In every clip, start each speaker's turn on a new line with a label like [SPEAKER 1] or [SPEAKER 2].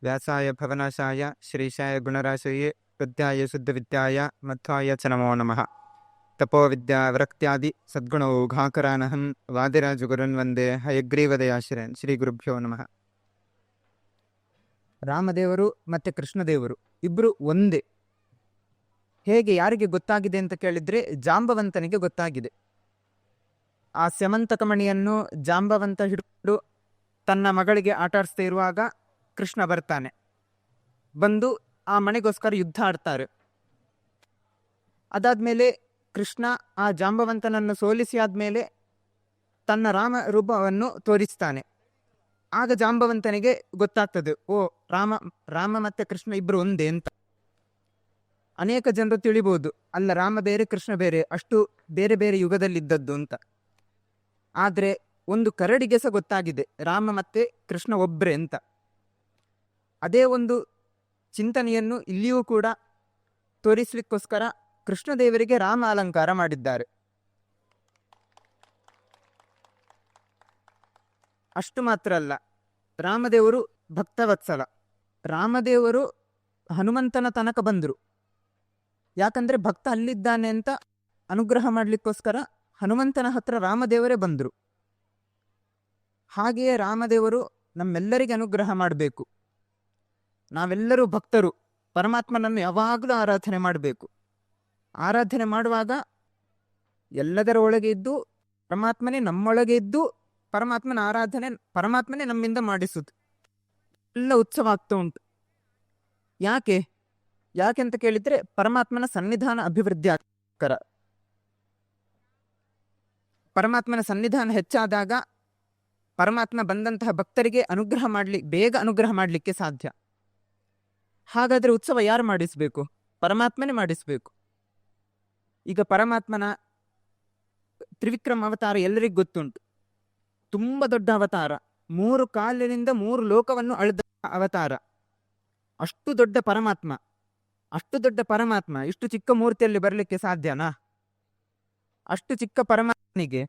[SPEAKER 1] ವ್ಯಾಸಾಯ ಭವನಾಶಾಯ ಶ್ರೀಶಾಯ ಗುಣರಾಶಯೇ ಹೃದಯಾಯ ಶುದ್ಧವಿದ್ಯಾಯ ಮಧ್ವಾಯ ಚ ನಮೋ ನಮಃ. ತಪೋವಿದ್ಯಾ ವಿರಕ್ತ್ಯಾದಿ ಸದ್ಗುಣೌಘಾಕರಾನಹಂ ವಾದಿರಾಜಗುರುನ್ ವಂದೇ ಹಯಗ್ರೀವದಯಾಶ್ರಯನ್. ಶ್ರೀ ಗುರುಭ್ಯೋ ನಮಃ. ರಾಮದೇವರು ಮತ್ತು ಕೃಷ್ಣದೇವರು ಇಬ್ಬರು ಒಂದೇ. ಹೇಗೆ ಯಾರಿಗೆ ಗೊತ್ತಾಗಿದೆ ಅಂತ ಕೇಳಿದರೆ ಜಾಂಬವಂತನಿಗೆ ಗೊತ್ತಾಗಿದೆ. ಆ ಸ್ಯಮಂತಕಮಣಿಯನ್ನು ಜಾಂಬವಂತ ಹಿಡಿದು ತನ್ನ ಮಗಳಿಗೆ ಆಟಾಡಿಸ್ತಾ ಇರುವಾಗ ಕೃಷ್ಣ ಬರ್ತಾನೆ. ಬಂದು ಆ ಮನೆಗೋಸ್ಕರ ಯುದ್ಧ ಆಡ್ತಾರೆ. ಅದಾದಮೇಲೆ ಕೃಷ್ಣ ಆ ಜಾಂಬವಂತನನ್ನು ಸೋಲಿಸಿ ಆದಮೇಲೆ ತನ್ನ ರಾಮ ರೂಪವನ್ನು ತೋರಿಸ್ತಾನೆ. ಆಗ ಜಾಂಬವಂತನಿಗೆ ಗೊತ್ತಾಗ್ತದೆ, ಓ ರಾಮ ಮತ್ತು ಕೃಷ್ಣ ಇಬ್ಬರು ಒಂದೇ ಅಂತ. ಅನೇಕ ಜನರು ತಿಳಿಬೋದು, ಅಲ್ಲ ರಾಮ ಬೇರೆ ಕೃಷ್ಣ ಬೇರೆ, ಅಷ್ಟು ಬೇರೆ ಬೇರೆ ಯುಗದಲ್ಲಿದ್ದದ್ದು ಅಂತ. ಆದರೆ ಒಂದು ಕರಡಿಗೆ ಸಹ ಗೊತ್ತಾಗಿದೆ ರಾಮ ಮತ್ತು ಕೃಷ್ಣ ಒಬ್ಬರೇ ಅಂತ. ಅದೇ ಒಂದು ಚಿಂತನೆಯನ್ನು ಇಲ್ಲಿಯೂ ಕೂಡ ತೋರಿಸಲಿಕ್ಕೋಸ್ಕರ ಕೃಷ್ಣದೇವರಿಗೆ ರಾಮ ಅಲಂಕಾರ ಮಾಡಿದ್ದಾರೆ. ಅಷ್ಟು ಮಾತ್ರ ಅಲ್ಲ, ರಾಮದೇವರು ಭಕ್ತವತ್ಸಲ. ರಾಮದೇವರು ಹನುಮಂತನ ತನಕ ಬಂದರು. ಯಾಕಂದರೆ ಭಕ್ತ ಅಲ್ಲಿದ್ದಾನೆ ಅಂತ ಅನುಗ್ರಹ ಮಾಡಲಿಕ್ಕೋಸ್ಕರ ಹನುಮಂತನ ಹತ್ರ ರಾಮದೇವರೇ ಬಂದರು. ಹಾಗೆಯೇ ರಾಮದೇವರು ನಮ್ಮೆಲ್ಲರಿಗೆ ಅನುಗ್ರಹ ಮಾಡಬೇಕು. ನಾವೆಲ್ಲರೂ ಭಕ್ತರು, ಪರಮಾತ್ಮನನ್ನು ಯಾವಾಗಲೂ ಆರಾಧನೆ ಮಾಡಬೇಕು. ಆರಾಧನೆ ಮಾಡುವಾಗ ಎಲ್ಲದರ ಒಳಗೆ ಇದ್ದು ಪರಮಾತ್ಮನೇ ನಮ್ಮೊಳಗೆ ಇದ್ದು ಪರಮಾತ್ಮನ ಆರಾಧನೆ ಪರಮಾತ್ಮನೇ ನಮ್ಮಿಂದ ಮಾಡಿಸುವುದು. ಎಲ್ಲ ಉತ್ಸವ ಆಗ್ತಾ ಉಂಟು. ಯಾಕೆಂತ ಕೇಳಿದರೆ ಪರಮಾತ್ಮನ ಸನ್ನಿಧಾನ ಅಭಿವೃದ್ಧಿ ಆಗ್ಕರ. ಪರಮಾತ್ಮನ ಸನ್ನಿಧಾನ ಹೆಚ್ಚಾದಾಗ ಪರಮಾತ್ಮ ಬಂದಂತಹ ಭಕ್ತರಿಗೆ ಬೇಗ ಅನುಗ್ರಹ ಮಾಡಲಿಕ್ಕೆ ಸಾಧ್ಯ. ಹಾಗಾದರೆ ಉತ್ಸವ ಯಾರು ಮಾಡಿಸಬೇಕು? ಪರಮಾತ್ಮನೇ ಮಾಡಿಸಬೇಕು. ಈಗ ಪರಮಾತ್ಮನ ತ್ರಿವಿಕ್ರಮ ಅವತಾರ ಎಲ್ಲರಿಗೂ ಗೊತ್ತುಂಟು. ತುಂಬ ದೊಡ್ಡ ಅವತಾರ, 3 ಕಾಲಿನಿಂದ 3 ಲೋಕವನ್ನು ಅಳೆದ ಅವತಾರ. ಅಷ್ಟು ದೊಡ್ಡ ಪರಮಾತ್ಮ ಇಷ್ಟು ಚಿಕ್ಕ ಮೂರ್ತಿಯಲ್ಲಿ ಬರಲಿಕ್ಕೆ ಸಾಧ್ಯನಾ? ಅಷ್ಟು ಚಿಕ್ಕ ಪರಮಾತ್ಮನಿಗೆ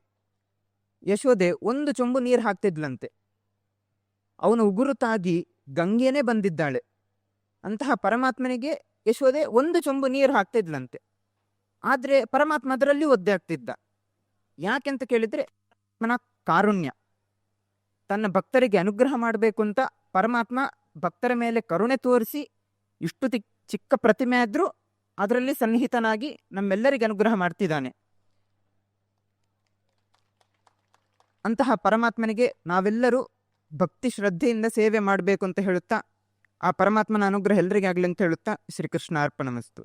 [SPEAKER 1] ಯಶೋದೆ 1 ಚೊಂಬು ನೀರು ಹಾಕ್ತಿದ್ಲಂತೆ. ಅವನು ಉಗುರುತಾಗಿ ಗಂಗೆನೇ ಬಂದಿದ್ದಾಳೆ. ಅಂತಹ ಪರಮಾತ್ಮನಿಗೆ ಯಶೋದೆ 1 ಚೊಂಬು ನೀರು ಹಾಕ್ತಿದ್ಲಂತೆ. ಆದರೆ ಪರಮಾತ್ಮ ಅದರಲ್ಲಿ ಒದ್ದೆ ಆಗ್ತಿದ್ದ. ಯಾಕೆಂತ ಕೇಳಿದರೆ ಮನ ಕಾರುಣ್ಯ. ತನ್ನ ಭಕ್ತರಿಗೆ ಅನುಗ್ರಹ ಮಾಡಬೇಕು ಅಂತ ಪರಮಾತ್ಮ ಭಕ್ತರ ಮೇಲೆ ಕರುಣೆ ತೋರಿಸಿ ಇಷ್ಟು ಚಿಕ್ಕ ಪ್ರತಿಮೆ ಆದರೂ ಅದರಲ್ಲಿ ಸನ್ನಿಹಿತನಾಗಿ ನಮ್ಮೆಲ್ಲರಿಗೆ ಅನುಗ್ರಹ ಮಾಡ್ತಿದ್ದಾನೆ. ಅಂತಹ ಪರಮಾತ್ಮನಿಗೆ ನಾವೆಲ್ಲರೂ ಭಕ್ತಿ ಶ್ರದ್ಧೆಯಿಂದ ಸೇವೆ ಮಾಡಬೇಕು ಅಂತ ಹೇಳುತ್ತಾ, ಆ ಪರಮಾತ್ಮನ ಅನುಗ್ರಹ ಎಲ್ಲರಿಗಾಗಲಿ ಅಂತ ಹೇಳುತ್ತಾ ಶ್ರೀಕೃಷ್ಣ ಅರ್ಪಣಮಸ್ತು.